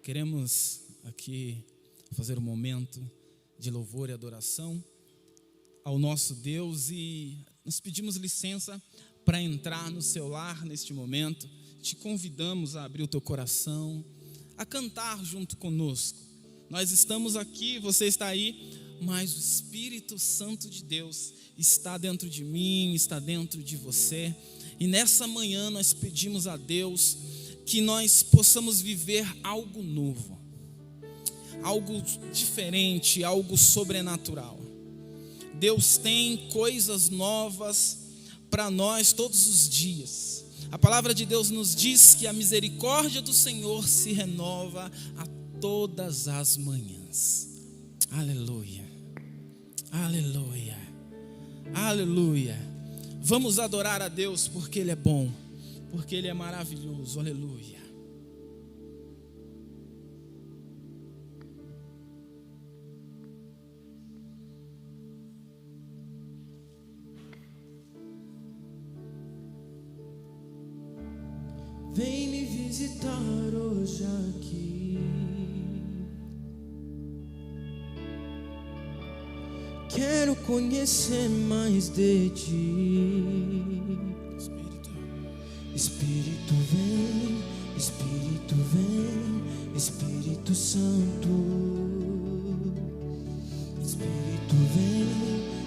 Queremos aqui fazer um momento de louvor e adoração ao nosso Deus e nós pedimos licença para entrar no seu lar neste momento. Te convidamos a abrir o teu coração, a cantar junto conosco. Nós estamos aqui, você está aí, mas o Espírito Santo de Deus está dentro de mim, está dentro de você. E nessa manhã nós pedimos a Deus que nós possamos viver algo novo, algo diferente, algo sobrenatural. Deus tem coisas novas para nós todos os dias. A palavra de Deus nos diz que a misericórdia do Senhor se renova a todas as manhãs. Aleluia, aleluia, aleluia. Vamos adorar a Deus porque Ele é bom, porque Ele é maravilhoso, aleluia. Vem me visitar hoje aqui. Quero conhecer mais de ti. Espírito vem, Espírito vem, Espírito Santo. Espírito vem,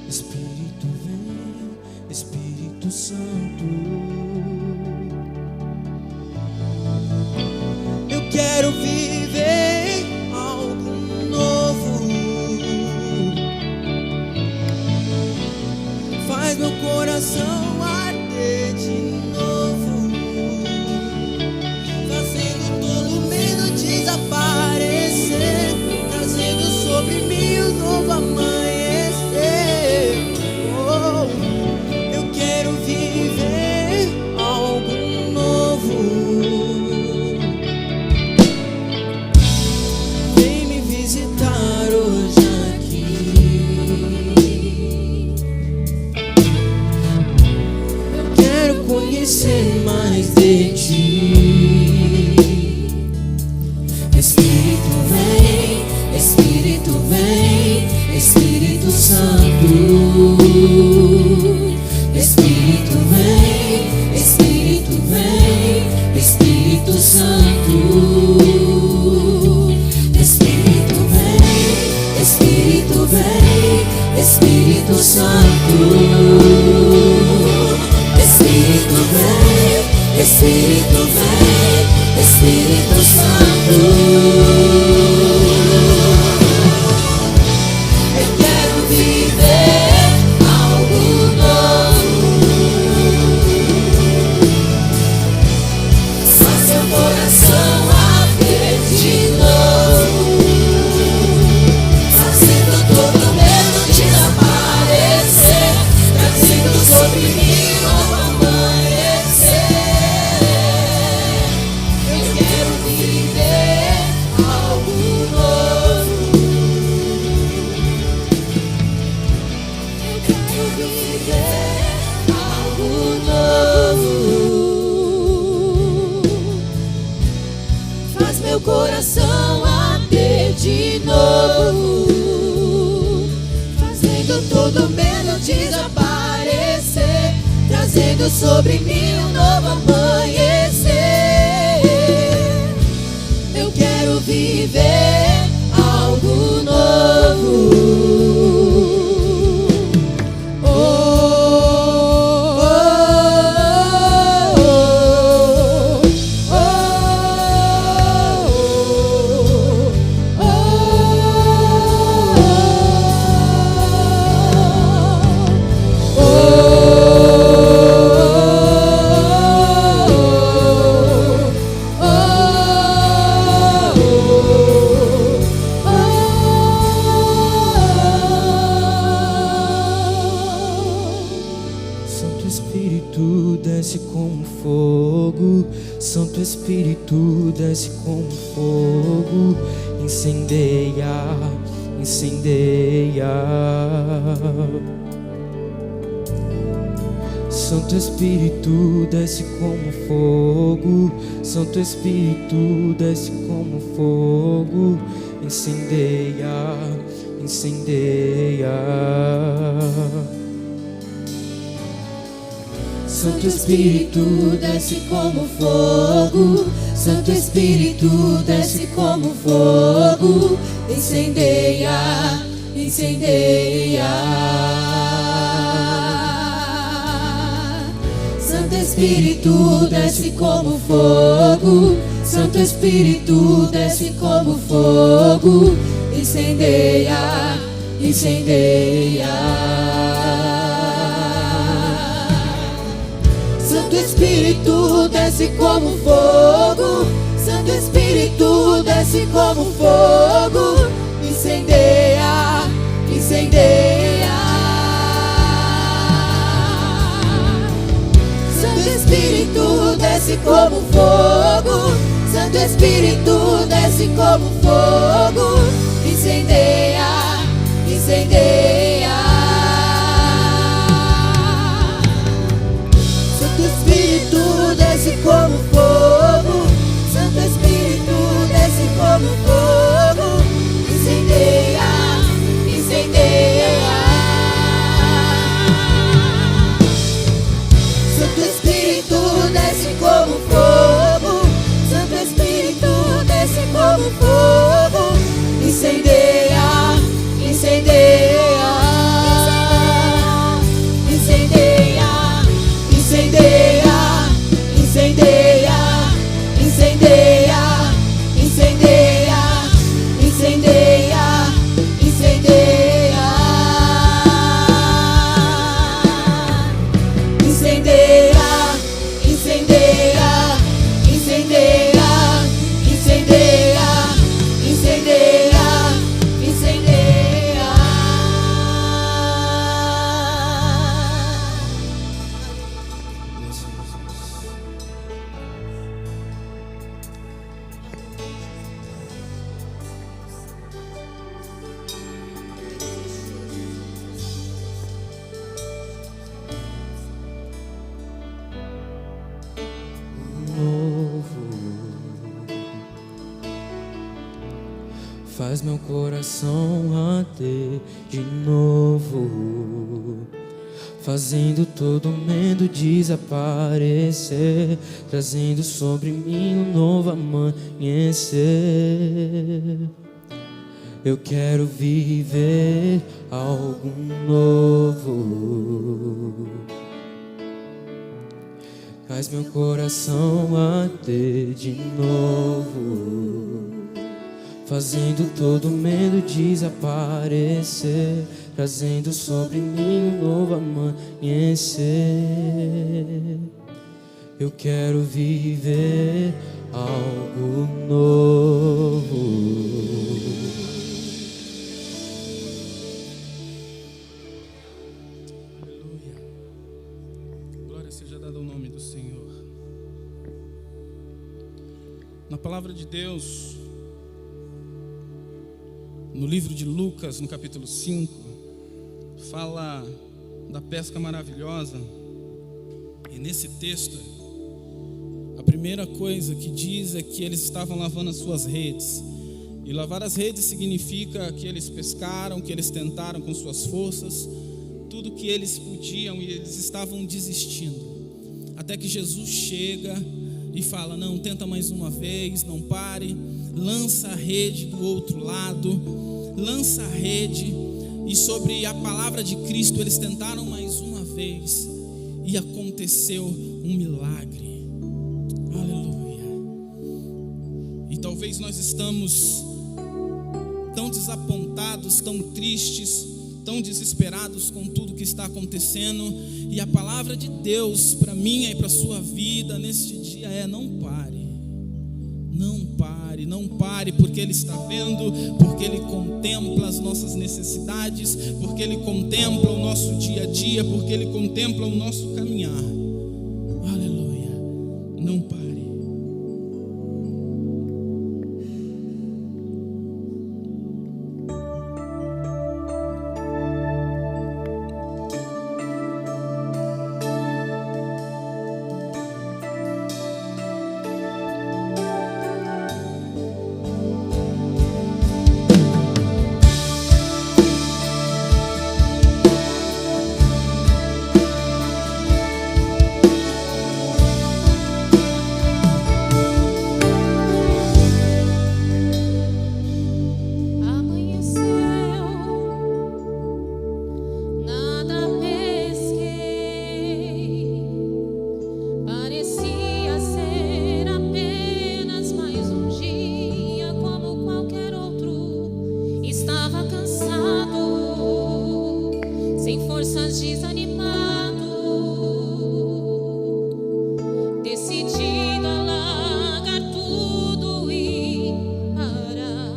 Espírito vem, Espírito Santo. Eu quero viver algo novo. Faz meu coração arder de novo, fazendo todo medo desaparecer, trazendo sobre mim um novo amanhecer. Oh, eu quero viver algo novo. Vem me visitar hoje aqui. Eu quero conhecer mais de ti. Espírito vem, Espírito vem, Espírito Santo. Espírito vem, Espírito vem, Espírito Santo. Espírito vem, Espírito vem, Espírito Santo. Espírito vem, Espírito vem, Espírito Santo. Eu quero viver algo novo. Faz seu coração arder de novo, fazendo todo medo desaparecer, trazendo sobre mim um novo amanhecer. Eu quero viver algo novo. Eu quero viver algo novo. Faz meu coração arder de novo, fazendo todo medo desaparecer, trazendo sobre mim um novo amanhecer. Eu quero viver algo novo. Santo Espírito desce como fogo, incendeia, incendeia. Santo Espírito, desce como fogo. Santo Espírito, desce como fogo. Incendeia, incendeia. Santo Espírito, desce como fogo. Santo Espírito, desce como fogo. Incendeia, incendeia. Santo Espírito, desce como fogo. Santo Espírito, desce como fogo. Incendeia, incendeia. Santo Espírito, desce como fogo. Santo Espírito, desce como fogo. Incendeia, incendeia. Santo Espírito, desce como fogo. Santo Espírito, desce como fogo. Incendeia, incendeia. Santo Espírito, desce como fogo. Santo Espírito, desce como fogo. Incendeia, incendeia. Santo Espírito, desce como fogo. Santo Espírito, desce como fogo. Incendeia, incendeia. Incendeia, incendeia. Incendeia, incendeia. Incendeia, incendeia. Incendeia. Incendeia, incendeia. Incendeia, incendeia. Incendeia, incendeia. Faz meu coração arder de novo, fazendo todo medo desaparecer, trazendo sobre mim um novo amanhecer. Eu quero viver algo novo. Faz meu coração arder de novo, fazendo todo medo desaparecer, trazendo sobre mim um novo amanhecer. Eu quero viver algo novo. Aleluia. Glória seja dada ao nome do Senhor. Na palavra de Deus, no livro de Lucas, no capítulo 5, fala da pesca maravilhosa. E nesse texto, a primeira coisa que diz é que eles estavam lavando as suas redes. E lavar as redes significa que eles pescaram, que eles tentaram com suas forças, tudo que eles podiam, e eles estavam desistindo. Até que Jesus chega e fala: não, tenta mais uma vez, não pare, lança a rede do outro lado, lança a rede. E sobre a palavra de Cristo eles tentaram mais uma vez, e aconteceu um milagre. Aleluia. E talvez nós estamos tão desapontados, tão tristes, tão desesperados com tudo que está acontecendo, e a palavra de Deus para mim e para a sua vida neste dia é: não pare, não pare, não pare, porque Ele está vendo, porque Ele contempla as nossas necessidades, porque Ele contempla o nosso dia a dia, porque Ele contempla o nosso caminhar. Aleluia. Não pare. estás desanimado, decidido a largar tudo e parar.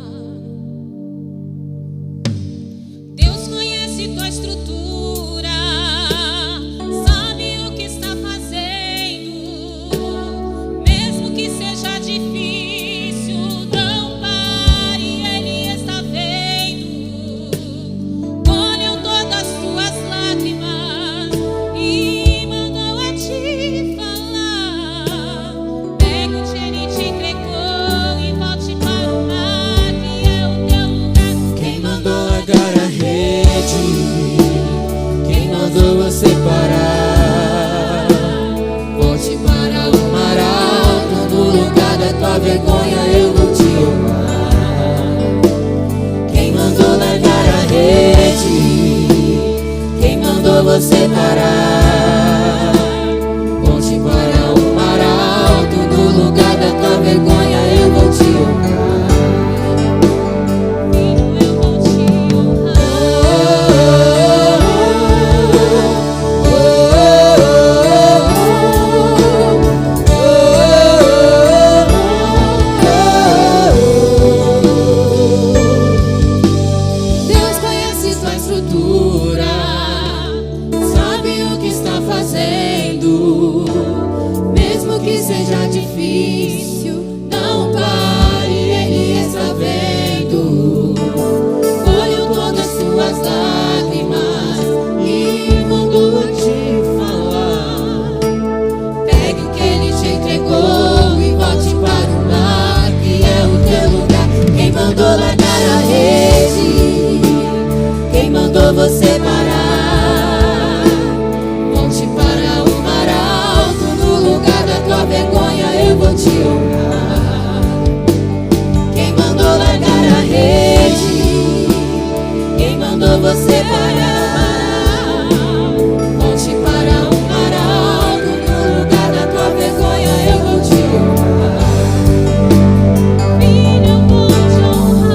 Deus conhece tua estrutura, sabe o que está fazendo, mesmo que seja difícil, não pare, Ele está vendo. Colheu todas as tuas lágrimas e mandou a te falar. Pega-te, Ele te entregou e volte para o mar, que é o teu lugar. Quem mandou largar a rede? Quem mandou você parar? Volte para o mar alto, no lugar da tua vergonha eu vou te honrar. Quem mandou largar a rede? Quem mandou você parar? Volte para o mar alto, no lugar da tua vergonha eu vou te honrar. Filho, eu vou te honrar. Deus conhece tua estrutura, sabe o que está fazendo, mesmo que seja difícil, não pare, Ele está vendo. Colheu todas as suas lágrimas e mandou te falar. Pegue o que Ele te entregou e volte para o mar, que é o teu lugar. Quem mandou largar a rede? Quem mandou você parar? Volte para o mar alto, no lugar da tua vergonha eu vou te honrar. Quem mandou largar a rede? Quem mandou você parar? Volte para o mar alto, no lugar da tua vergonha eu vou te honrar. Filho, eu vou te honrar.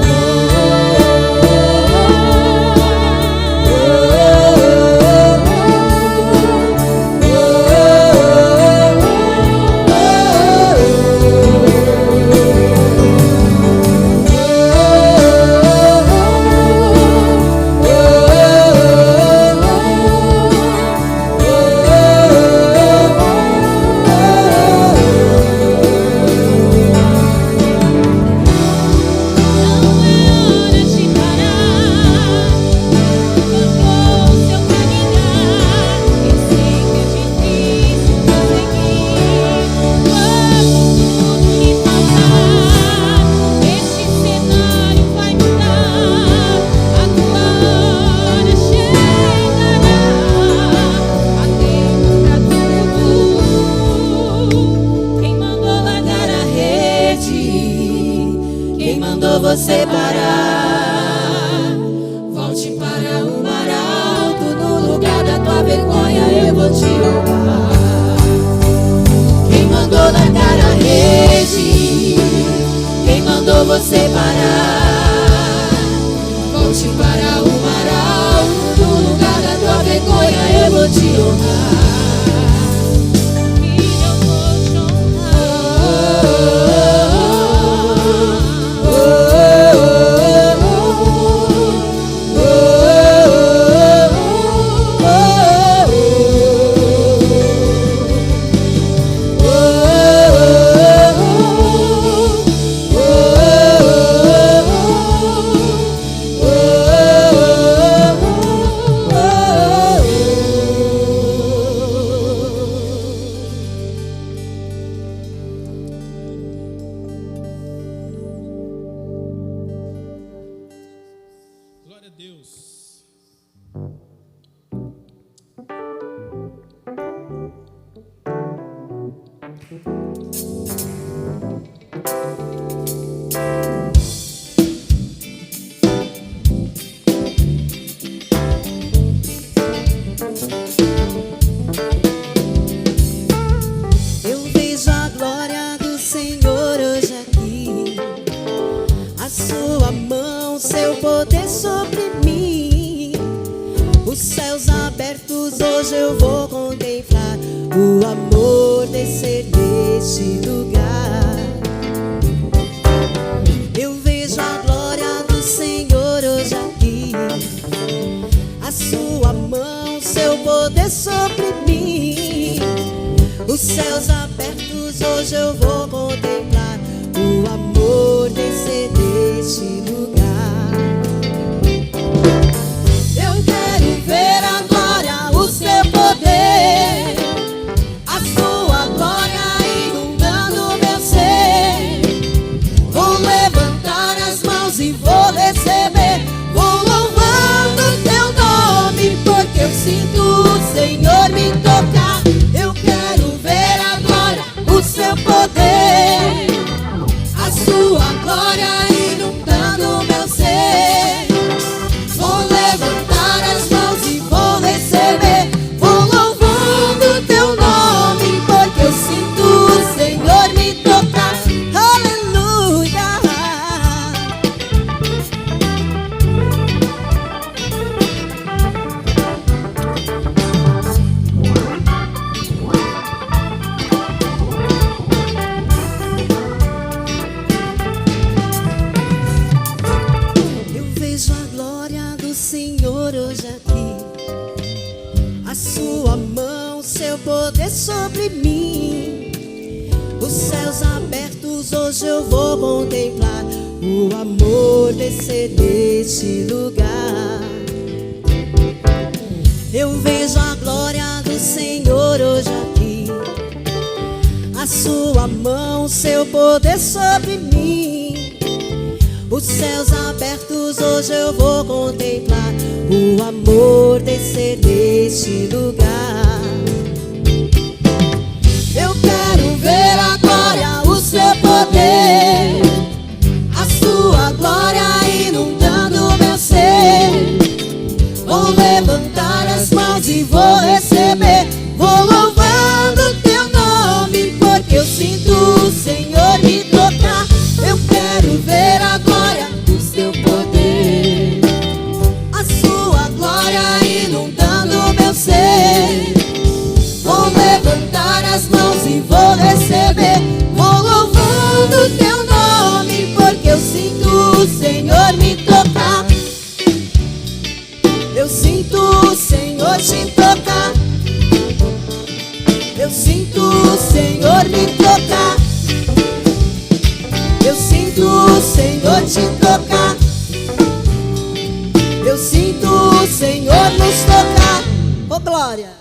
Você parar, volte para o mar alto, no lugar da tua vergonha eu vou te honrar. Quem mandou largar a rede? Quem mandou você parar? Volte para o mar alto, no lugar da tua vergonha eu vou te honrar. Filho, eu vou te honrar. Glória a Deus. Eu vejo a glória do Senhor hoje aqui, a sua mão, seu poder sobre mim, os céus abertos abertos, hoje eu vou contemplar o amor descer neste lugar. Eu vejo a glória do Senhor hoje aqui, a sua mão, seu poder sobre mim. Os céus abertos, hoje eu vou contemplar o amor descer neste lugar. Eu quero ver a glória, o seu poder, a sua glória inundando meu ser. Vou levantar as mãos e vou receber, vou louvando teu nome, porque eu sinto o Senhor me tocar. Eu quero ver a glória, o seu poder, a sua glória inundando meu ser. Vou levantar as mãos e vou receber, vou louvando teu nome, porque eu sinto o Senhor me tocar. Aleluia. Eu vejo a glória do Senhor hoje aqui, a sua mão, seu poder sobre mim. Os céus abertos, hoje eu vou contemplar o amor descer neste lugar. Eu vejo a glória do Senhor hoje aqui, a sua mão, seu poder sobre mim. Os céus abertos, hoje eu vou contemplar o amor descer neste lugar. Eu quero ver a glória, o seu poder, a sua glória inundando meu ser. Vou levantar as mãos e vou receber, vou louvando teu nome, porque eu sinto o Senhor me tocar. Eu quero ver a glória, o seu poder, a sua glória inundando meu ser. Vou levantar as mãos e vou receber, vou louvando teu nome, porque eu sinto o Senhor me tocar. Eu sinto o Senhor te tocar. Eu sinto o Senhor me tocar. Eu sinto o Senhor te tocar. Eu sinto o Senhor nos tocar. Oh, glória!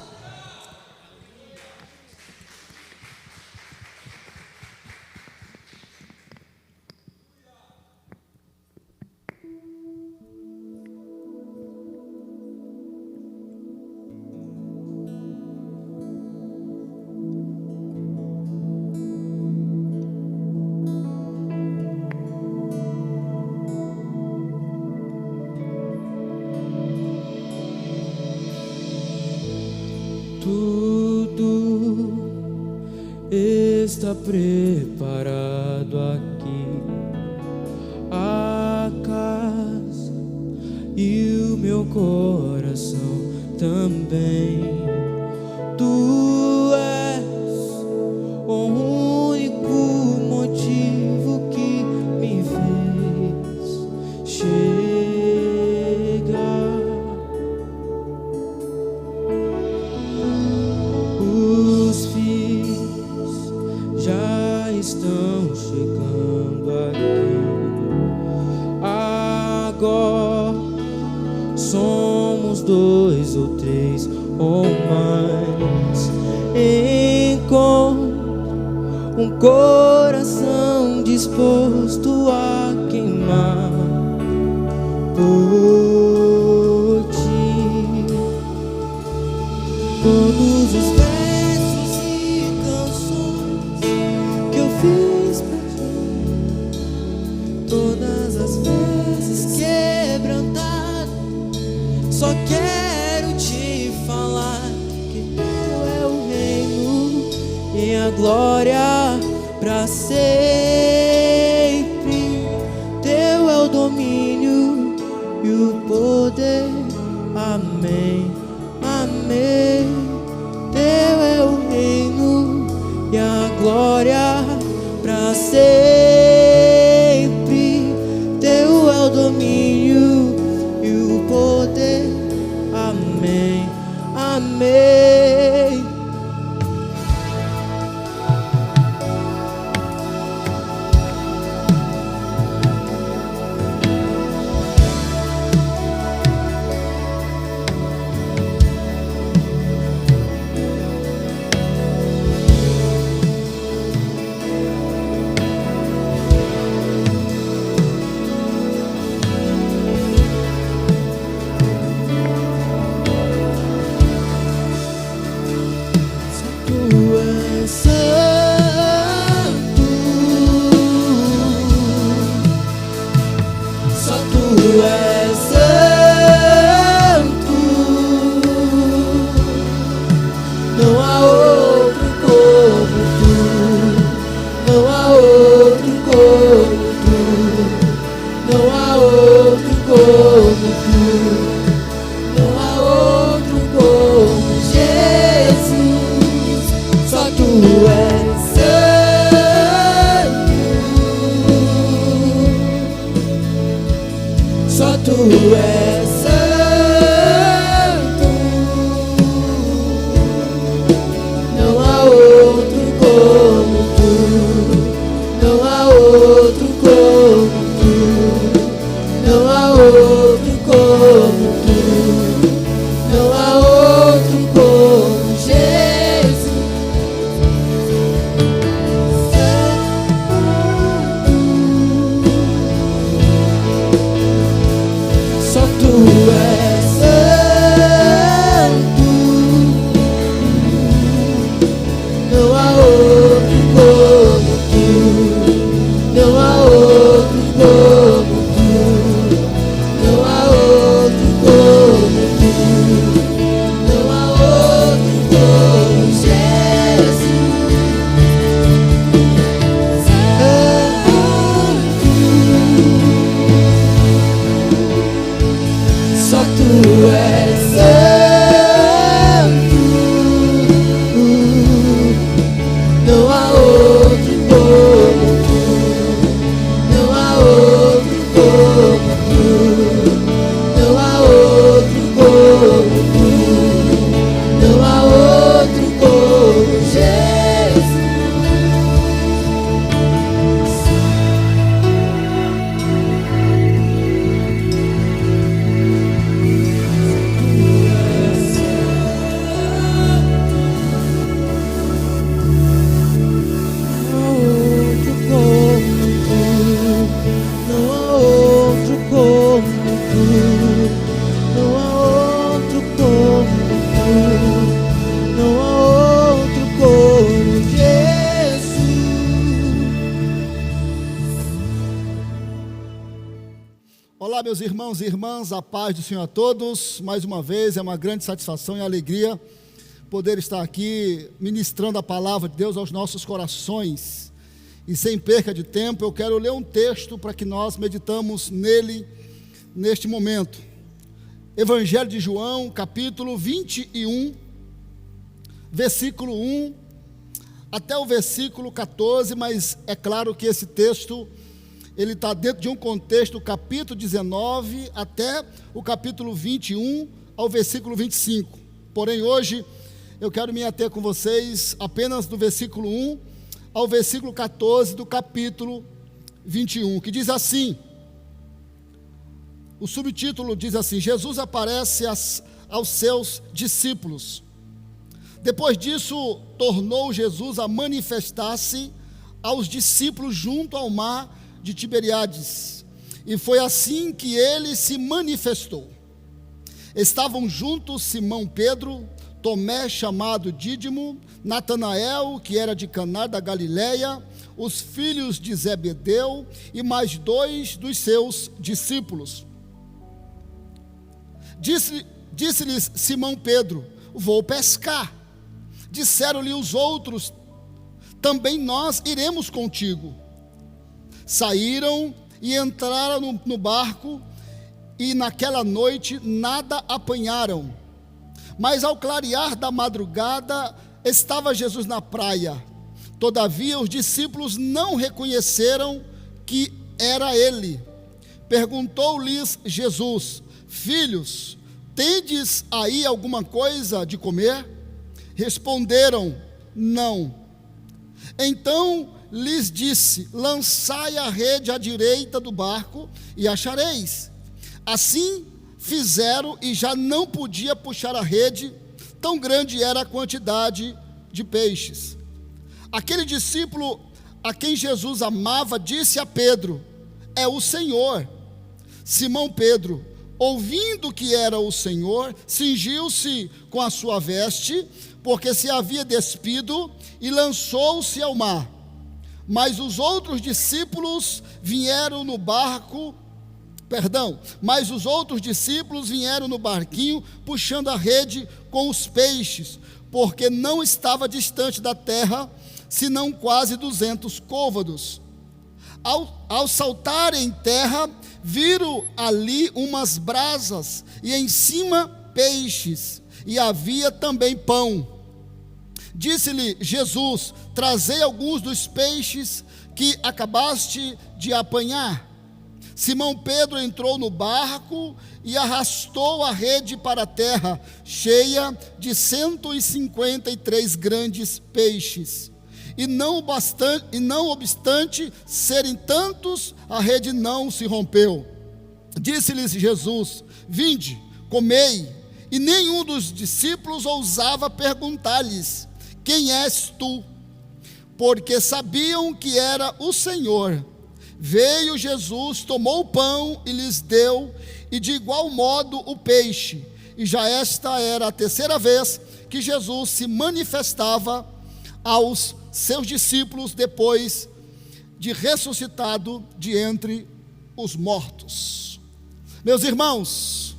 Tudo está preparado aqui, a casa e o meu coração também. Tu és o único motivo que me fez chegar. Os filhos já estão chegando aqui. Agora somos 2 ou 3 ou mais. Encontro um coração disposto a queimar por ti. Todos os versos e canções que eu fiz pra ti, todas as vezes quebrantado, só quero te falar que teu é o reino e a glória pra sempre. Teu é o domínio e o poder. Amém, amém. és santo, não há outro como tu, não há outro como tu, não há outro como tu, não há outro como Jesus, só tu és santo, só tu és santo, não há outro como tu, não há outro como tu, não há outro como tu, não há outro como Jesus. Só tu és santo, não há outro como tu, não há outro como tu, não há outro como tu, não há outro como Jesus. Só tu és santo, não há outro como tu, não há outro como tu, não há outro como tu, não há outro como Jesus. Não há outro como tu, não há outro como tu, não há outro como Jesus. Olá, meus irmãos e irmãs, a paz do Senhor a todos. Mais uma vez, é uma grande satisfação e alegria poder estar aqui ministrando a palavra de Deus aos nossos corações. E sem perca de tempo, eu quero ler um texto para que nós meditamos nele neste momento. Evangelho de João, capítulo 21, versículo 1 até o versículo 14, mas é claro que esse texto ele está dentro de um contexto, capítulo 19 até o capítulo 21 ao versículo 25. Porém, hoje eu quero me ater com vocês apenas do versículo 1 ao versículo 14 do capítulo 21, que diz assim, o subtítulo diz assim: Jesus aparece aos seus discípulos. Depois disso, tornou Jesus a manifestar-se aos discípulos junto ao mar de Tiberíades, e foi assim que ele se manifestou. Estavam juntos Simão Pedro, Tomé chamado Dídimo, Natanael, que era de Caná da Galileia, os filhos de Zebedeu e mais 2 dos seus discípulos. Disse-lhes Simão Pedro: vou pescar. Disseram-lhe os outros: também nós iremos contigo. Saíram e entraram no barco, e naquela noite nada apanharam. Mas ao clarear da madrugada, estava Jesus na praia. Todavia os discípulos não reconheceram que era ele. Perguntou-lhes Jesus: filhos, tendes aí alguma coisa de comer? Responderam: não. Então lhes disse: lançai a rede à direita do barco e achareis. Assim fizeram, e já não podia puxar a rede, tão grande era a quantidade de peixes. Aquele discípulo a quem Jesus amava disse a Pedro: é o Senhor. Simão Pedro, ouvindo que era o Senhor, cingiu-se com a sua veste, porque se havia despido, e lançou-se ao mar. Mas os outros discípulos vieram no barco Mas os outros discípulos vieram no barquinho, puxando a rede com os peixes, porque não estava distante da terra, senão quase 200 côvados. Ao saltarem em terra, viram ali umas brasas, e em cima peixes, e havia também pão. Disse-lhe Jesus: trazei alguns dos peixes que acabaste de apanhar. Simão Pedro entrou no barco e arrastou a rede para a terra, cheia de 153 grandes peixes. E não obstante serem tantos, a rede não se rompeu. Disse-lhes Jesus: vinde, comei. E nenhum dos discípulos ousava perguntar-lhes: quem és tu? Porque sabiam que era o Senhor. Veio Jesus, tomou o pão e lhes deu, e de igual modo o peixe. E já esta era a terceira vez que Jesus se manifestava aos seus discípulos depois de ressuscitado de entre os mortos. Meus irmãos,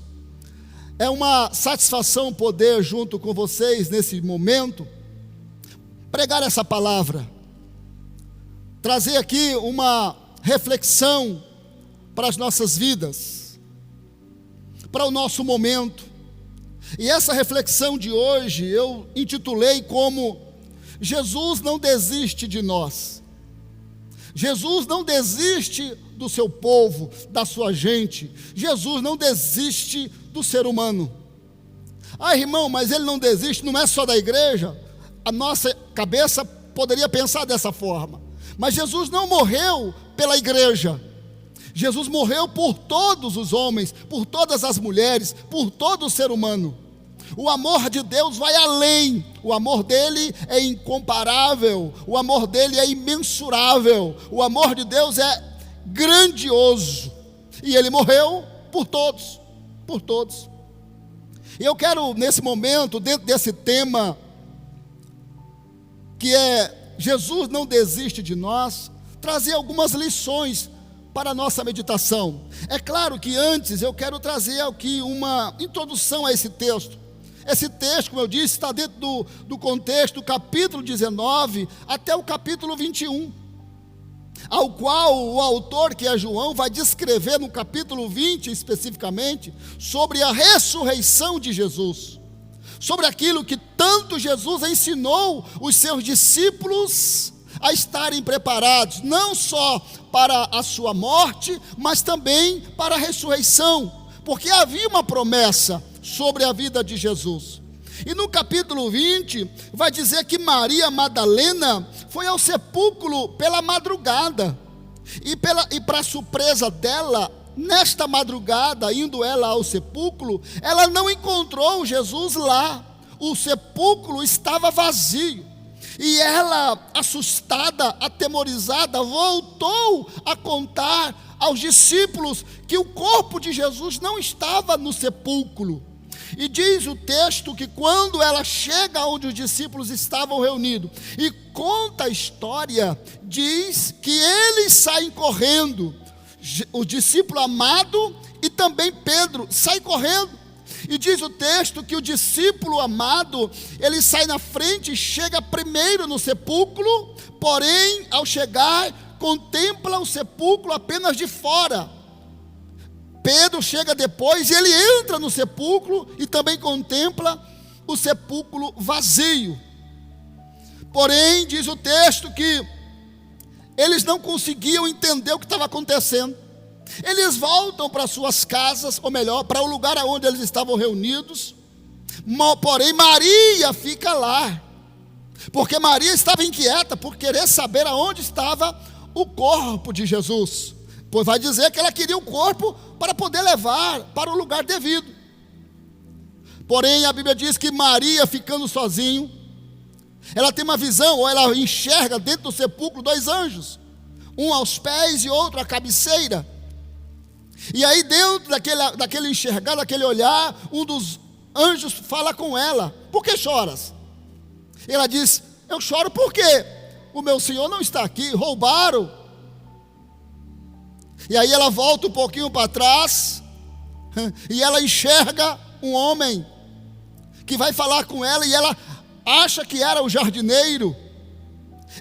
é uma satisfação poder, junto com vocês nesse momento, pregar essa palavra, trazer aqui uma reflexão para as nossas vidas, para o nosso momento. E essa reflexão de hoje eu intitulei como: Jesus não desiste de nós. Jesus não desiste do seu povo, da sua gente. Jesus não desiste do ser humano. Ah, irmão, mas ele não desiste, não é só da igreja. A nossa cabeça poderia pensar dessa forma. Mas Jesus não morreu pela igreja. Jesus morreu por todos os homens, por todas as mulheres, por todo o ser humano. O amor de Deus vai além. O amor dele é incomparável. O amor dele é imensurável. O amor de Deus é grandioso. E ele morreu por todos. Por todos. E eu quero, nesse momento, dentro desse tema, que é Jesus não desiste de nós, trazer algumas lições para a nossa meditação. É claro que antes eu quero trazer aqui uma introdução a esse texto. Esse texto, como eu disse, está dentro do contexto do capítulo 19 até o capítulo 21, ao qual o autor, que é João, vai descrever no capítulo 20 especificamente, sobre a ressurreição de Jesus, sobre aquilo que tanto Jesus ensinou os seus discípulos a estarem preparados, não só para a sua morte, mas também para a ressurreição, porque havia uma promessa sobre a vida de Jesus. E no capítulo 20 vai dizer que Maria Madalena foi ao sepulcro pela madrugada, e para surpresa dela, nesta madrugada, indo ela ao sepulcro, ela não encontrou Jesus lá. O sepulcro estava vazio. E ela, assustada, atemorizada, voltou a contar aos discípulos que o corpo de Jesus não estava no sepulcro. E diz o texto que quando ela chega onde os discípulos estavam reunidos e conta a história, diz que eles saem correndo. O discípulo amado e também Pedro saem correndo. E diz o texto que o discípulo amado, ele sai na frente e chega primeiro no sepulcro, porém, ao chegar, contempla o sepulcro apenas de fora. Pedro chega depois e ele entra no sepulcro e também contempla o sepulcro vazio. Porém, diz o texto que eles não conseguiam entender o que estava acontecendo. Eles voltam para suas casas, ou melhor, para o lugar onde eles estavam reunidos. Porém, Maria fica lá, porque Maria estava inquieta por querer saber aonde estava o corpo de Jesus. Pois vai dizer que ela queria o corpo para poder levar para o lugar devido. Porém, a Bíblia diz que Maria, ficando sozinha, ela tem uma visão, ou ela enxerga dentro do sepulcro 2 anjos, um aos pés e outro à cabeceira. E aí dentro daquele enxergar, daquele olhar, um dos anjos fala com ela: por que choras? Ela diz: eu choro porque o meu Senhor não está aqui, roubaram. E aí ela volta um pouquinho para trás, e ela enxerga um homem que vai falar com ela, e ela acha que era o jardineiro.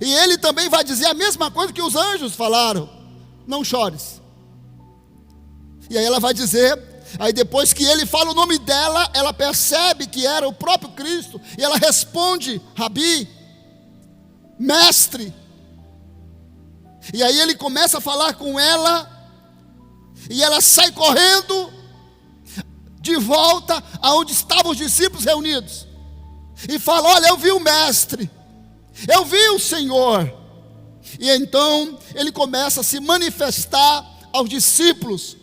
E ele também vai dizer a mesma coisa que os anjos falaram: não chores. E aí ela vai dizer, aí depois que ele fala o nome dela, ela percebe que era o próprio Cristo, e ela responde: Rabi, mestre. E aí ele começa a falar com ela, e ela sai correndo de volta aonde estavam os discípulos reunidos, e fala: olha, eu vi o mestre, eu vi o Senhor. E então ele começa a se manifestar aos discípulos.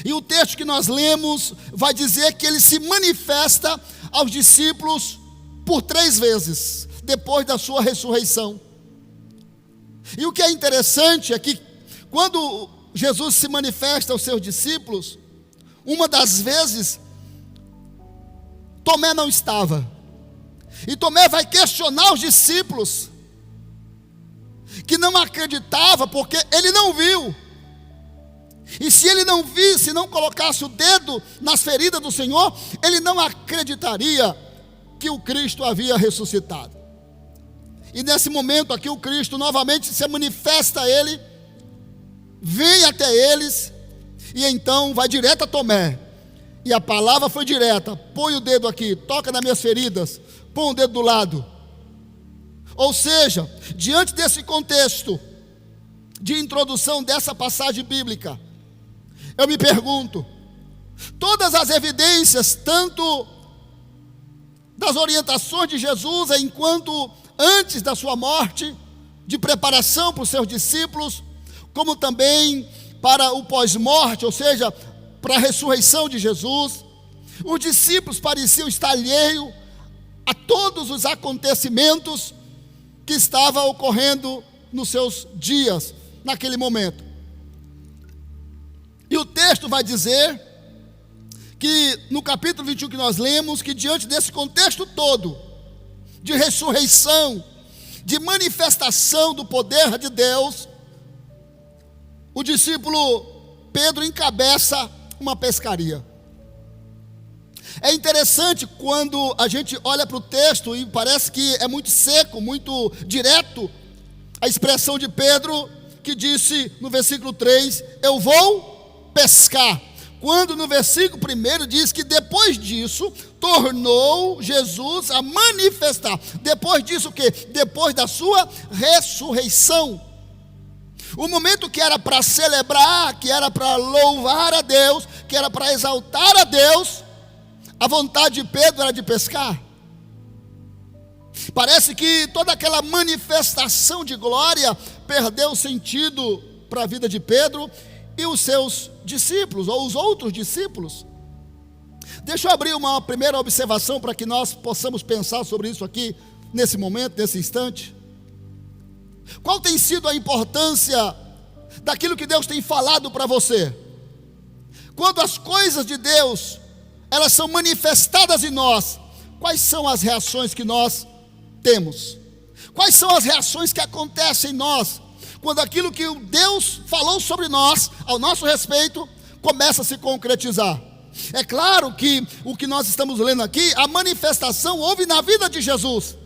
E o texto que nós lemos vai dizer que ele se manifesta aos discípulos por 3 vezes, depois da sua ressurreição. E o que é interessante é que quando Jesus se manifesta aos seus discípulos, uma das vezes Tomé não estava. E Tomé vai questionar os discípulos, que não acreditava porque ele não viu. E se ele não visse, não colocasse o dedo nas feridas do Senhor, ele não acreditaria que o Cristo havia ressuscitado. E nesse momento aqui o Cristo novamente se manifesta a ele, vem até eles, e então vai direto a Tomé. E a palavra foi direta: põe o dedo aqui, toca nas minhas feridas, põe o dedo do lado. Ou seja, diante desse contexto de introdução dessa passagem bíblica, eu me pergunto, todas as evidências, tanto das orientações de Jesus, enquanto antes da sua morte, de preparação para os seus discípulos, como também para o pós-morte, ou seja, para a ressurreição de Jesus, os discípulos pareciam estar alheios a todos os acontecimentos que estavam ocorrendo nos seus dias, naquele momento. E o texto vai dizer que no capítulo 21 que nós lemos, que diante desse contexto todo, de ressurreição, de manifestação do poder de Deus, o discípulo Pedro encabeça uma pescaria. É interessante quando a gente olha para o texto e parece que é muito seco, muito direto, a expressão de Pedro, que disse no versículo 3, eu vou pescar. Quando no versículo 1 diz que depois disso, tornou Jesus a manifestar. Depois disso o quê? Depois da sua ressurreição. O momento que era para celebrar, que era para louvar a Deus, que era para exaltar a Deus, a vontade de Pedro era de pescar. Parece que toda aquela manifestação de glória perdeu sentido para a vida de Pedro e os seus discípulos, ou os outros discípulos. Deixa eu abrir uma primeira observação para que nós possamos pensar sobre isso aqui, nesse momento, nesse instante. Qual tem sido a importância daquilo que Deus tem falado para você? Quando as coisas de Deus, elas são manifestadas em nós, quais são as reações que nós temos? Quais são as reações que acontecem em nós, quando aquilo que Deus falou sobre nós, ao nosso respeito, começa a se concretizar? É claro que o que nós estamos lendo aqui, a manifestação houve na vida de Jesus,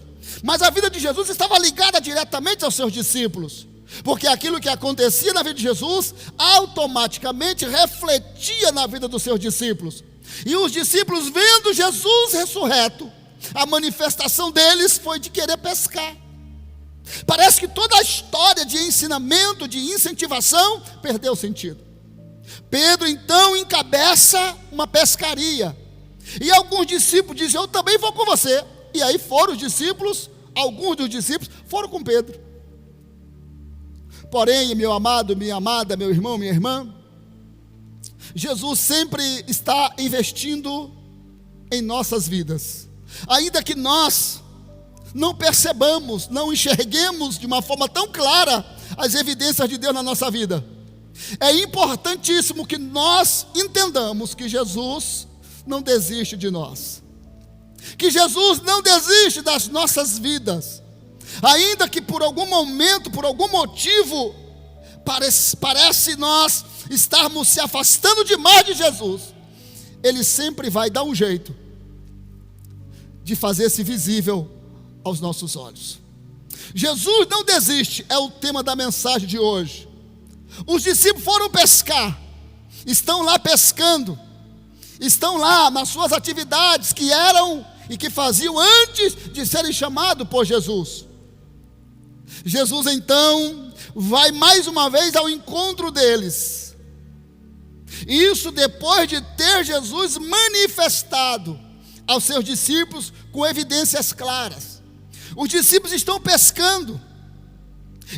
mas a vida de Jesus estava ligada diretamente aos seus discípulos, porque aquilo que acontecia na vida de Jesus, automaticamente refletia na vida dos seus discípulos. E os discípulos, vendo Jesus ressurreto, a manifestação deles foi de querer pescar. Parece que toda a história de ensinamento, de incentivação, perdeu sentido. Pedro então encabeça uma pescaria, e alguns discípulos dizem, eu também vou com você. E aí foram os discípulos, alguns dos discípulos foram com Pedro. Porém, meu amado, minha amada, meu irmão, minha irmã, Jesus sempre está investindo em nossas vidas, ainda que nós não percebamos, não enxerguemos de uma forma tão clara as evidências de Deus na nossa vida. É importantíssimo que nós entendamos que Jesus não desiste de nós, que Jesus não desiste das nossas vidas, ainda que por algum momento, por algum motivo, parece nós estarmos se afastando demais de Jesus, Ele sempre vai dar um jeito de fazer-se visível aos nossos olhos. Jesus não desiste, é o tema da mensagem de hoje. Os discípulos foram pescar, estão lá pescando, estão lá nas suas atividades que eram e que faziam antes de serem chamados por Jesus. Jesus então vai mais uma vez ao encontro deles. Isso depois de ter Jesus manifestado aos seus discípulos com evidências claras. Os discípulos estão pescando.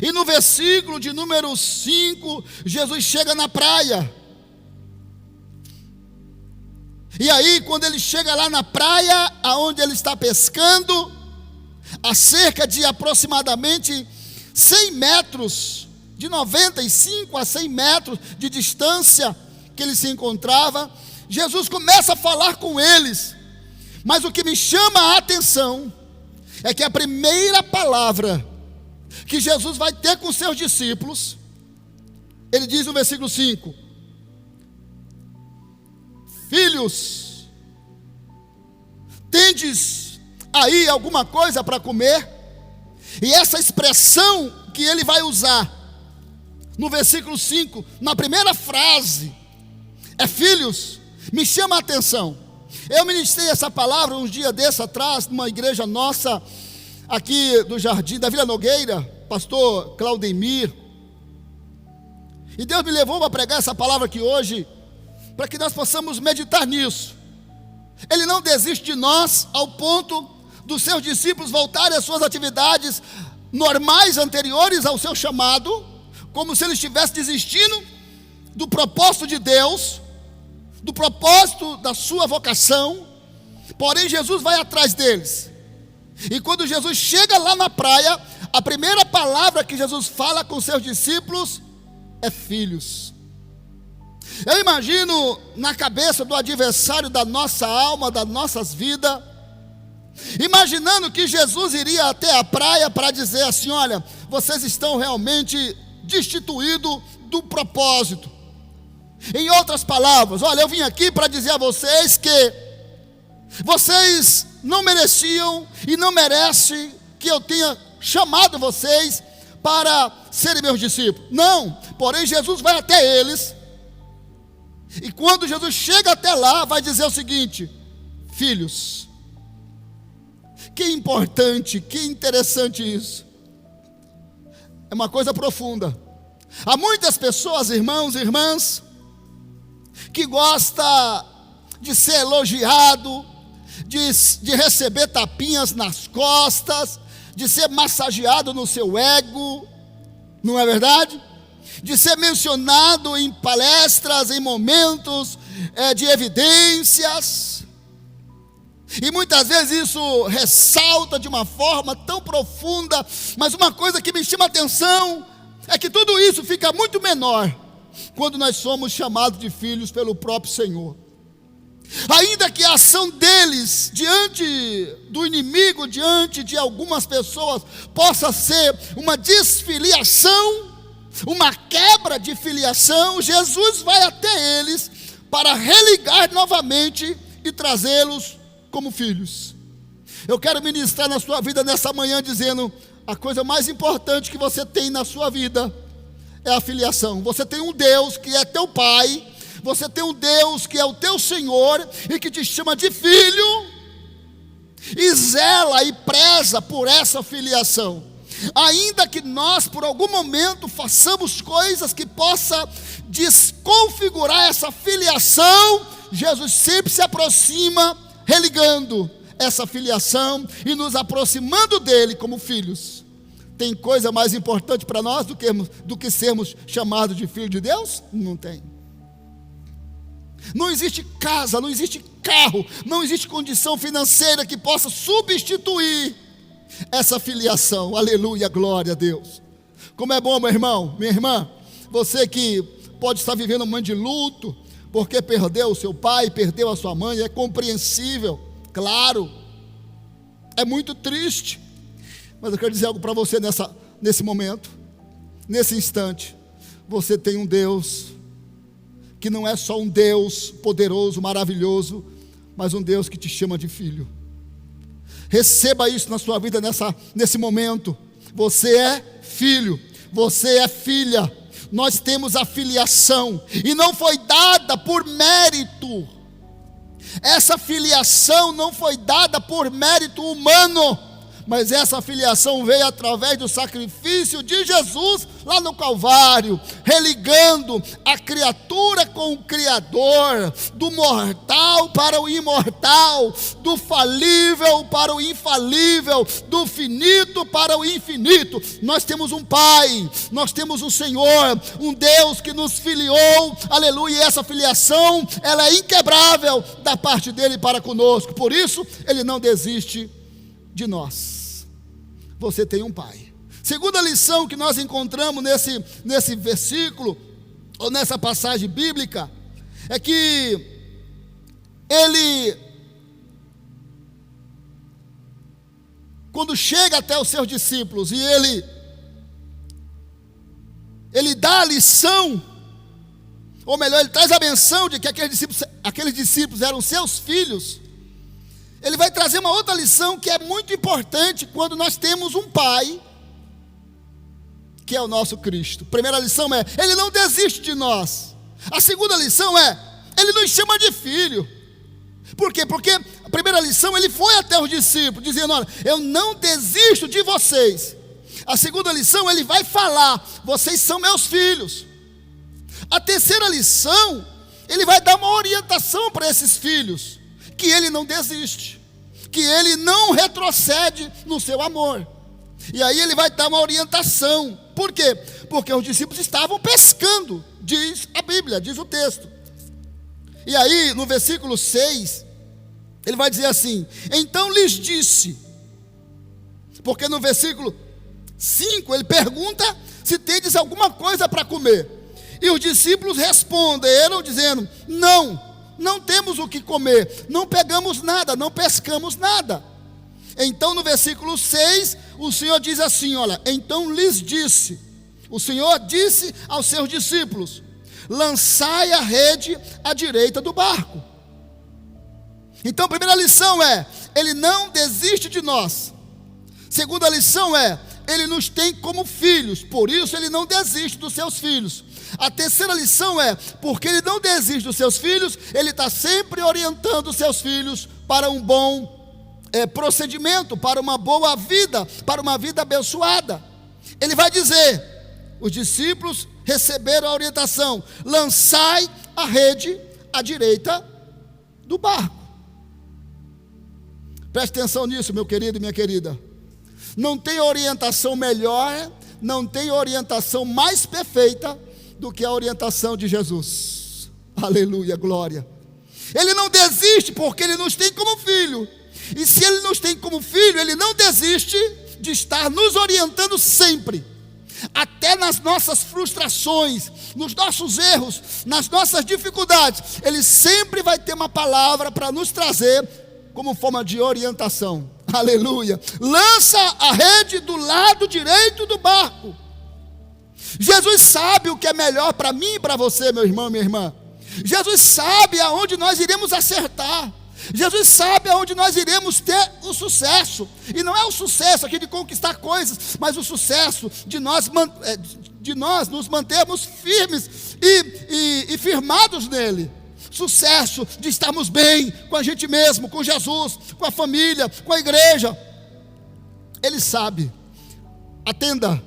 E no versículo de número 5, Jesus chega na praia. E aí, quando ele chega lá na praia, aonde ele está pescando, a cerca de aproximadamente 100 metros, de 95 a 100 metros de distância que ele se encontrava, Jesus começa a falar com eles. Mas o que me chama a atenção é que a primeira palavra que Jesus vai ter com seus discípulos, ele diz no versículo 5: filhos, tendes aí alguma coisa para comer? E essa expressão que ele vai usar no versículo 5, na primeira frase, é filhos, me chama a atenção. Eu ministrei essa palavra uns dias desses atrás, numa igreja nossa, aqui do Jardim da Vila Nogueira, pastor Claudemir. E Deus me levou para pregar essa palavra aqui hoje, para que nós possamos meditar nisso. Ele não desiste de nós ao ponto dos seus discípulos voltarem às suas atividades normais anteriores ao seu chamado, como se eles estivessem desistindo do propósito de Deus, do propósito da sua vocação. Porém, Jesus vai atrás deles. E quando Jesus chega lá na praia, a primeira palavra que Jesus fala com seus discípulos é filhos. Eu imagino na cabeça do adversário da nossa alma, das nossas vidas, imaginando que Jesus iria até a praia para dizer assim: olha, vocês estão realmente destituídos do propósito. Em outras palavras, olha, eu vim aqui para dizer a vocês que vocês não mereciam e não merecem que eu tenha chamado vocês para serem meus discípulos. Não, porém Jesus vai até eles, e quando Jesus chega até lá, vai dizer o seguinte: filhos. Que importante, que interessante isso. É uma coisa profunda. Há muitas pessoas, irmãos e irmãs, que gosta de ser elogiado, de receber tapinhas nas costas, de ser massageado no seu ego, não é verdade? De ser mencionado em palestras, em momentos de evidências. E muitas vezes isso ressalta de uma forma tão profunda. Mas uma coisa que me chama a atenção é que tudo isso fica muito menor quando nós somos chamados de filhos pelo próprio Senhor. Ainda que a ação deles diante do inimigo, diante de algumas pessoas, possa ser uma desfiliação, uma quebra de filiação, Jesus vai até eles para religar novamente e trazê-los como filhos. Eu quero ministrar na sua vida nessa manhã dizendo: a coisa mais importante que você tem na sua vida é a filiação. Você tem um Deus que é teu Pai, você tem um Deus que é o teu Senhor e que te chama de filho, e zela e preza por essa filiação. Ainda que nós por algum momento façamos coisas que possa desconfigurar essa filiação, Jesus sempre se aproxima religando essa filiação e nos aproximando dele como filhos. Tem coisa mais importante para nós do que sermos chamados de filho de Deus? Não tem. Não existe casa, não existe carro, não existe condição financeira que possa substituir essa filiação. Aleluia, glória a Deus. Como é bom, meu irmão, minha irmã, você que pode estar vivendo um momento de luto, porque perdeu o seu pai, perdeu a sua mãe, é compreensível, claro, é muito triste, mas eu quero dizer algo para você nesse momento, nesse instante. você tem um Deus que não é só um Deus poderoso, maravilhoso, mas um Deus que te chama de filho. Receba isso na sua vida nesse momento. Você é filho, você é filha. Nós temos a filiação e não foi dada por mérito. Essa filiação não foi dada por mérito humano, mas essa filiação veio através do sacrifício de Jesus lá no Calvário, religando a criatura com o Criador, do mortal para o imortal, do falível para o infalível, do finito para o infinito. Nós temos um Pai, nós temos um Senhor, um Deus que nos filiou, aleluia, e essa filiação, ela é inquebrável da parte dele para conosco, por isso ele não desiste de nós. Você tem um Pai. Segunda lição que nós encontramos nesse versículo, ou nessa passagem bíblica, é que ele, quando chega até os seus discípulos e ele dá a lição, ou melhor, ele traz a menção de que aqueles discípulos eram seus filhos. Ele vai trazer uma outra lição que é muito importante quando nós temos um Pai, que é o nosso Cristo. A primeira lição é, ele não desiste de nós. A segunda lição é, ele nos chama de filho. Por quê? Porque a primeira lição, ele foi até os discípulos, dizendo, olha, eu não desisto de vocês. A segunda lição, ele vai falar, vocês são meus filhos. A terceira lição, ele vai dar uma orientação para esses filhos, que ele não desiste, que ele não retrocede no seu amor. E aí ele vai dar uma orientação. Por quê? Porque os discípulos estavam pescando, diz a Bíblia, diz o texto. E aí no versículo 6, ele vai dizer assim, então lhes disse, porque no versículo 5 ele pergunta se tendes alguma coisa para comer, e os discípulos responderam dizendo, não temos o que comer, não pegamos nada, não pescamos nada. Então no versículo 6, o Senhor diz assim, olha, então lhes disse, o Senhor disse aos seus discípulos, lançai a rede à direita do barco. Então a primeira lição é, ele não desiste de nós. Segunda lição é, ele nos tem como filhos, por isso ele não desiste dos seus filhos. A terceira lição é, porque ele não desiste dos seus filhos, ele está sempre orientando os seus filhos para um bom procedimento, para uma boa vida, para uma vida abençoada. Ele vai dizer, os discípulos receberam a orientação, lançai a rede à direita do barco. Preste atenção nisso, meu querido e minha querida. Não tem orientação melhor, não tem orientação mais perfeita do que a orientação de Jesus. Aleluia, glória. Ele não desiste porque ele nos tem como filho. E se ele nos tem como filho, ele não desiste de estar nos orientando sempre. Até nas nossas frustrações, nos nossos erros, nas nossas dificuldades, ele sempre vai ter uma palavra para nos trazer como forma de orientação. Aleluia. Lança a rede do lado direito do barco. Jesus sabe o que é melhor para mim e para você, meu irmão e minha irmã. Jesus sabe aonde nós iremos acertar. Jesus sabe aonde nós iremos ter o sucesso. E não é o sucesso aqui de conquistar coisas, mas o sucesso de nós nos mantermos firmes e firmados nele. Sucesso de estarmos bem com a gente mesmo, com Jesus, com a família, com a igreja. Ele sabe. Atenda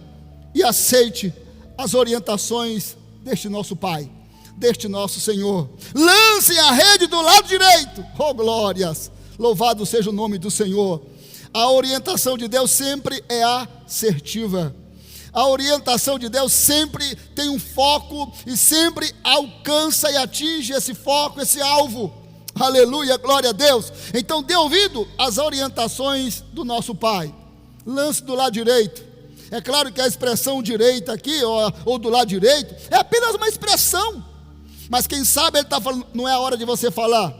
e aceite as orientações deste nosso Pai, deste nosso Senhor. Lancem a rede do lado direito. Oh glórias, louvado seja o nome do Senhor. A orientação de Deus sempre é assertiva. A orientação de Deus sempre tem um foco e sempre alcança e atinge esse foco, esse alvo. Aleluia, glória a Deus. Então dê ouvido às orientações do nosso Pai. Lance do lado direito. É claro que a expressão direita aqui, ou do lado direito, é apenas uma expressão. Mas quem sabe ele está falando, não é a hora de você falar.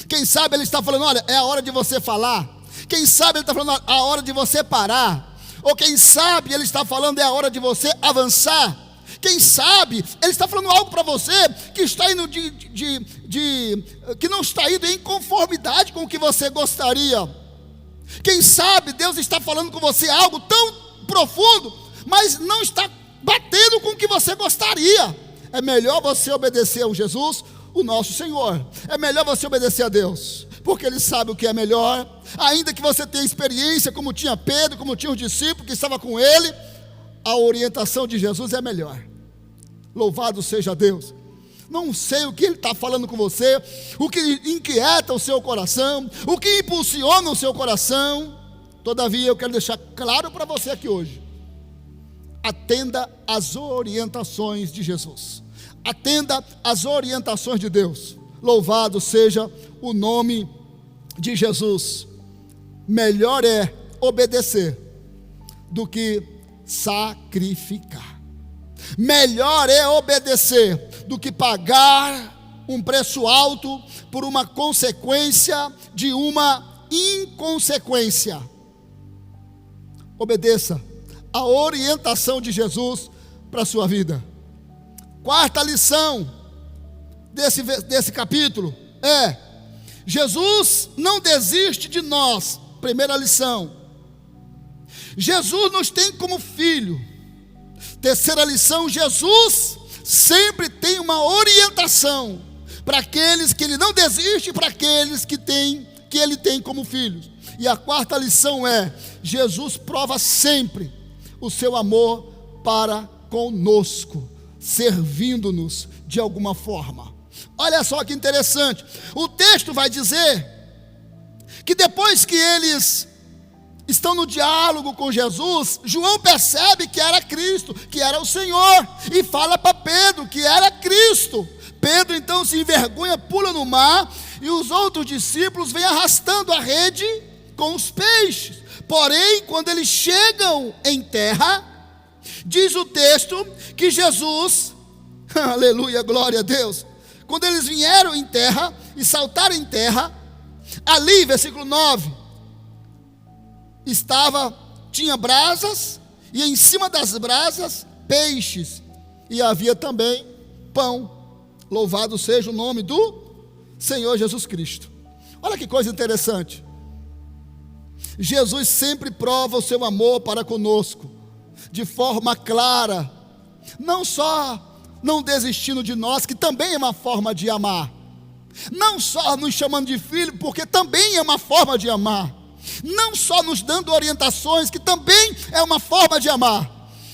Quem sabe ele está falando, olha, é a hora de você falar. Quem sabe ele está falando, a hora de você parar. Ou quem sabe ele está falando, é a hora de você avançar. Quem sabe Ele está falando algo para você que está indo que não está indo em conformidade com o que você gostaria. Quem sabe Deus está falando com você algo tão profundo, mas não está batendo com o que você gostaria. É melhor você obedecer ao Jesus, o nosso Senhor. É melhor você obedecer a Deus, porque Ele sabe o que é melhor. Ainda que você tenha experiência, como tinha Pedro, como tinha os discípulos que estavam com Ele, a orientação de Jesus é melhor. Louvado seja Deus. Não sei o que Ele está falando com você, o que inquieta o seu coração, o que impulsiona o seu coração. Todavia eu quero deixar claro para você aqui hoje: atenda às orientações de Jesus, atenda às orientações de Deus. Louvado seja o nome de Jesus. Melhor é obedecer do que sacrificar. Melhor é obedecer do que pagar um preço alto por uma consequência de uma inconsequência. Obedeça a orientação de Jesus para a sua vida. Quarta lição desse capítulo é: Jesus não desiste de nós. Primeira lição: Jesus nos tem como filho. Terceira lição: Jesus sempre tem uma orientação para aqueles que Ele não desiste, para aqueles que Ele tem como filhos. E a quarta lição é: Jesus prova sempre o seu amor para conosco, servindo-nos de alguma forma. Olha só que interessante, o texto vai dizer que depois que eles estão no diálogo com Jesus, João percebe que era Cristo, que era o Senhor, e fala para Pedro que era Cristo. Pedro então se envergonha, pula no mar, e os outros discípulos vêm arrastando a rede com os peixes. Porém, quando eles chegam em terra, diz o texto que Jesus, aleluia, glória a Deus, quando eles vieram em terra e saltaram em terra, ali, versículo 9, tinha brasas, e em cima das brasas peixes, e havia também pão. Louvado seja o nome do Senhor Jesus Cristo. Olha que coisa interessante. Jesus sempre prova o seu amor para conosco de forma clara, não só não desistindo de nós, que também é uma forma de amar, não só nos chamando de filho, porque também é uma forma de amar, não só nos dando orientações, que também é uma forma de amar,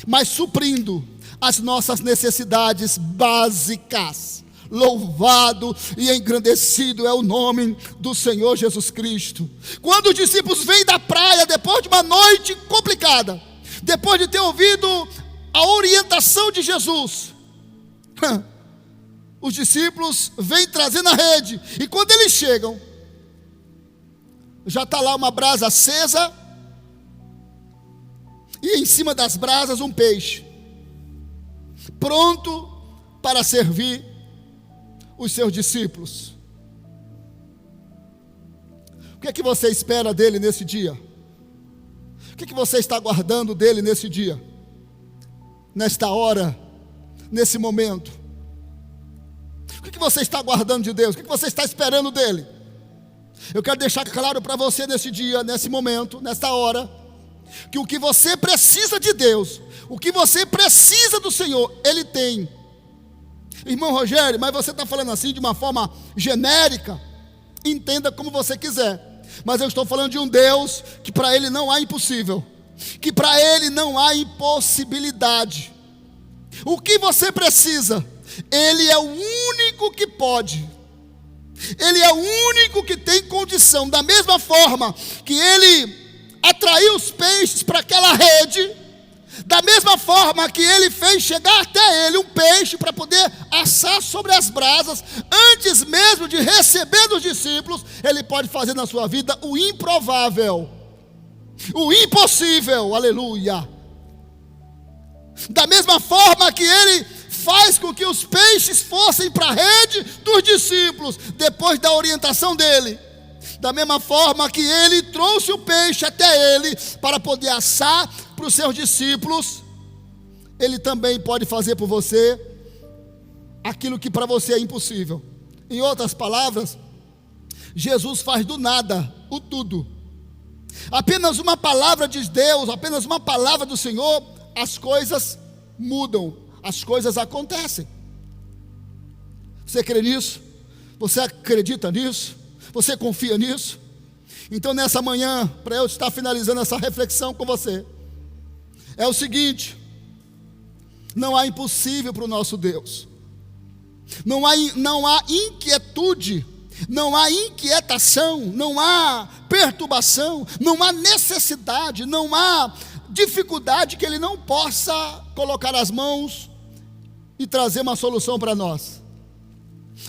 mas suprindo as nossas necessidades básicas. Louvado e engrandecido é o nome do Senhor Jesus Cristo. Quando os discípulos vêm da praia, depois de uma noite complicada, depois de ter ouvido a orientação de Jesus, os discípulos vêm trazendo a rede, e quando eles chegam, já está lá uma brasa acesa, e em cima das brasas um peixe, pronto para servir os seus discípulos. O que é que você espera dele nesse dia? O que é que você está aguardando dele nesse dia? Nesta hora, nesse momento? O que é que você está aguardando de Deus? O que é que você está esperando dele? Eu quero deixar claro para você nesse dia, nesse momento, nesta hora, que o que você precisa de Deus, o que você precisa do Senhor, Ele tem. Irmão Rogério, mas você está falando assim de uma forma genérica? Entenda como você quiser, mas eu estou falando de um Deus que para Ele não há impossível, que para Ele não há impossibilidade. O que você precisa, Ele é o único que pode, Ele é o único que tem condição. Da mesma forma que Ele atraiu os peixes para aquela rede, da mesma forma que Ele fez chegar até Ele um peixe para poder assar sobre as brasas, antes mesmo de receber dos discípulos, Ele pode fazer na sua vida o improvável, o impossível, aleluia. Da mesma forma que Ele faz com que os peixes fossem para a rede dos discípulos, depois da orientação dele, da mesma forma que Ele trouxe o peixe até Ele, para poder assar para os seus discípulos, Ele também pode fazer por você aquilo que para você é impossível. Em outras palavras, Jesus faz do nada o tudo. Apenas uma palavra de Deus, apenas uma palavra do Senhor, as coisas mudam, as coisas acontecem. Você crê nisso? Você acredita nisso? Você confia nisso? Então nessa manhã, para eu estar finalizando essa reflexão com você, é o seguinte: não há impossível para o nosso Deus. Não há inquietude, não há inquietação, não há perturbação, não há necessidade, não há dificuldade que Ele não possa colocar as mãos e trazer uma solução para nós.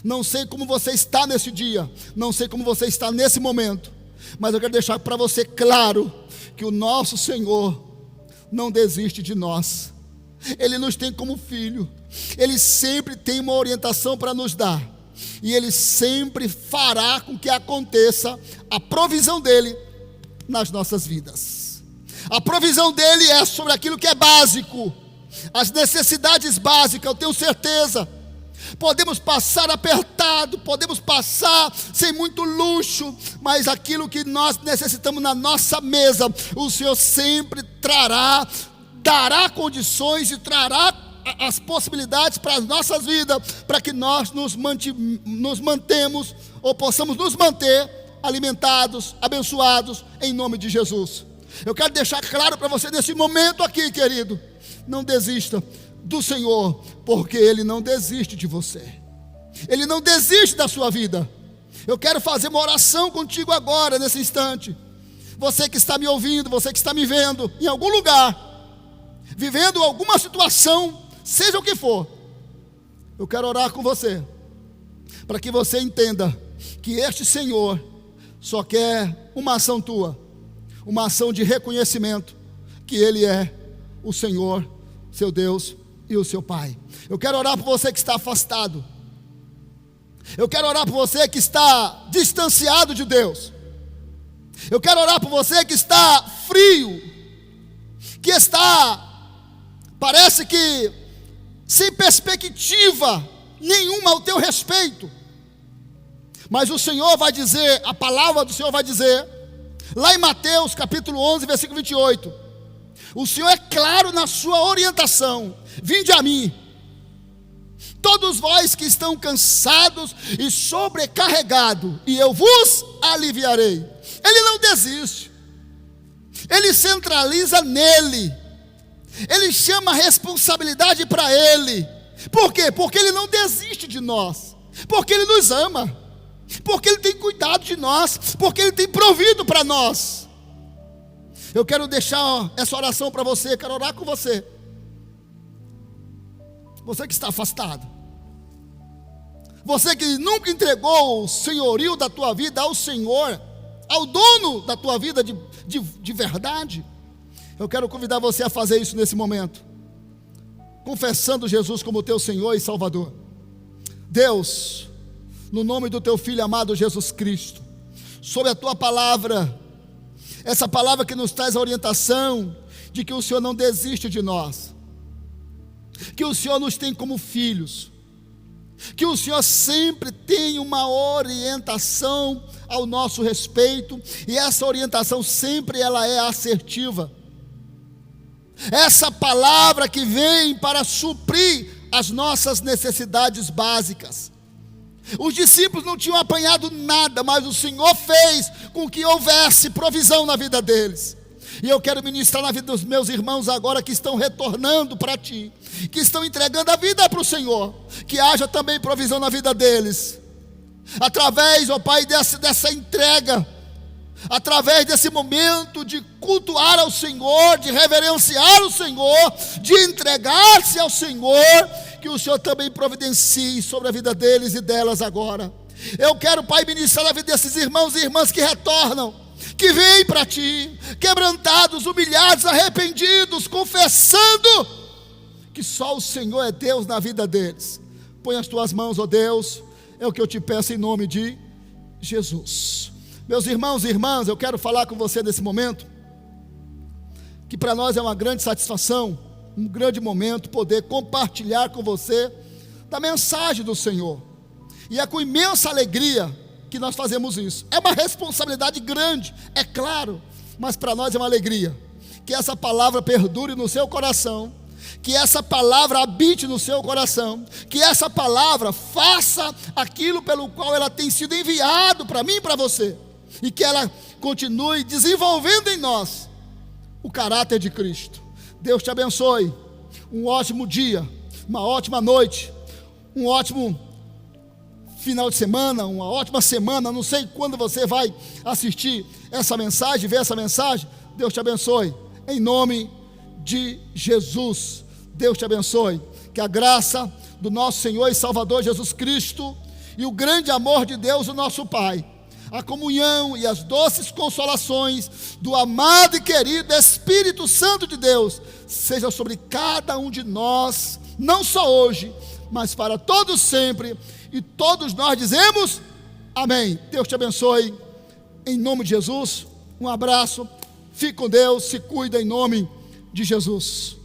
Não sei como você está nesse dia, não sei como você está nesse momento, mas eu quero deixar para você claro que o nosso Senhor não desiste de nós. Ele nos tem como filho, Ele sempre tem uma orientação para nos dar, e Ele sempre fará com que aconteça a provisão dEle nas nossas vidas. A provisão dEle é sobre aquilo que é básico, as necessidades básicas. Eu tenho certeza, podemos passar apertado, podemos passar sem muito luxo, mas aquilo que nós necessitamos na nossa mesa, o Senhor sempre dará condições e trará as possibilidades para as nossas vidas, para que nós nos mantemos, ou possamos nos manter alimentados, abençoados, em nome de Jesus. Eu quero deixar claro para você nesse momento aqui, querido: não desista do Senhor, porque Ele não desiste de você, Ele não desiste da sua vida. Eu quero fazer uma oração contigo agora, nesse instante. Você que está me ouvindo, você que está me vendo em algum lugar, vivendo alguma situação, seja o que for, eu quero orar com você, para que você entenda que este Senhor só quer uma ação tua, uma ação de reconhecimento que Ele é o Senhor, seu Deus e o seu Pai. Eu quero orar por você que está afastado, eu quero orar por você que está distanciado de Deus, eu quero orar por você que está frio, que está, parece que sem perspectiva nenhuma ao teu respeito. Mas o Senhor vai dizer, a palavra do Senhor vai dizer, lá em Mateus capítulo 11, versículo 28, o Senhor é claro na sua orientação: vinde a mim, todos vós que estão cansados e sobrecarregados, e eu vos aliviarei. Ele não desiste, Ele centraliza nele, Ele chama a responsabilidade para Ele. Por quê? Porque Ele não desiste de nós, porque Ele nos ama, porque Ele tem cuidado de nós, porque Ele tem provido para nós. Eu quero deixar essa oração para você, quero orar com você. Você que está afastado, você que nunca entregou o senhorio da tua vida ao Senhor, ao dono da tua vida de verdade, eu quero convidar você a fazer isso nesse momento, confessando Jesus como teu Senhor e Salvador. Deus, no nome do teu Filho amado Jesus Cristo, sob a tua palavra, essa palavra que nos traz a orientação de que o Senhor não desiste de nós, que o Senhor nos tem como filhos, que o Senhor sempre tem uma orientação ao nosso respeito, e essa orientação sempre ela é assertiva. Essa palavra que vem para suprir as nossas necessidades básicas. Os discípulos não tinham apanhado nada, mas o Senhor fez com que houvesse provisão na vida deles. E eu quero ministrar na vida dos meus irmãos agora que estão retornando para Ti, que estão entregando a vida para o Senhor, que haja também provisão na vida deles, através, ó Pai, dessa entrega, através desse momento de cultuar ao Senhor, de reverenciar o Senhor, de entregar-se ao Senhor, que o Senhor também providencie sobre a vida deles e delas agora. Eu quero, Pai, ministrar na vida desses irmãos e irmãs que retornam, que vêm para Ti, quebrantados, humilhados, arrependidos, confessando que só o Senhor é Deus na vida deles. Põe as Tuas mãos, ó Deus, é o que eu Te peço em nome de Jesus. Meus irmãos e irmãs, eu quero falar com você nesse momento, que para nós é uma grande satisfação um grande momento poder compartilhar com você da mensagem do Senhor. E é com imensa alegria que nós fazemos isso. É uma responsabilidade grande, é claro, mas para nós é uma alegria. Que essa palavra perdure no seu coração, que essa palavra habite no seu coração, que essa palavra faça aquilo pelo qual ela tem sido enviado para mim e para você, e que ela continue desenvolvendo em nós o caráter de Cristo. Deus te abençoe, um ótimo dia, uma ótima noite, um ótimo final de semana, uma ótima semana. Não sei quando você vai assistir essa mensagem, ver essa mensagem. Deus te abençoe, em nome de Jesus. Deus te abençoe, que a graça do nosso Senhor e Salvador Jesus Cristo e o grande amor de Deus, o nosso Pai, a comunhão e as doces consolações do amado e querido Espírito Santo de Deus, seja sobre cada um de nós, não só hoje, mas para todos sempre, e todos nós dizemos amém. Deus te abençoe, em nome de Jesus, um abraço, fique com Deus, se cuida em nome de Jesus.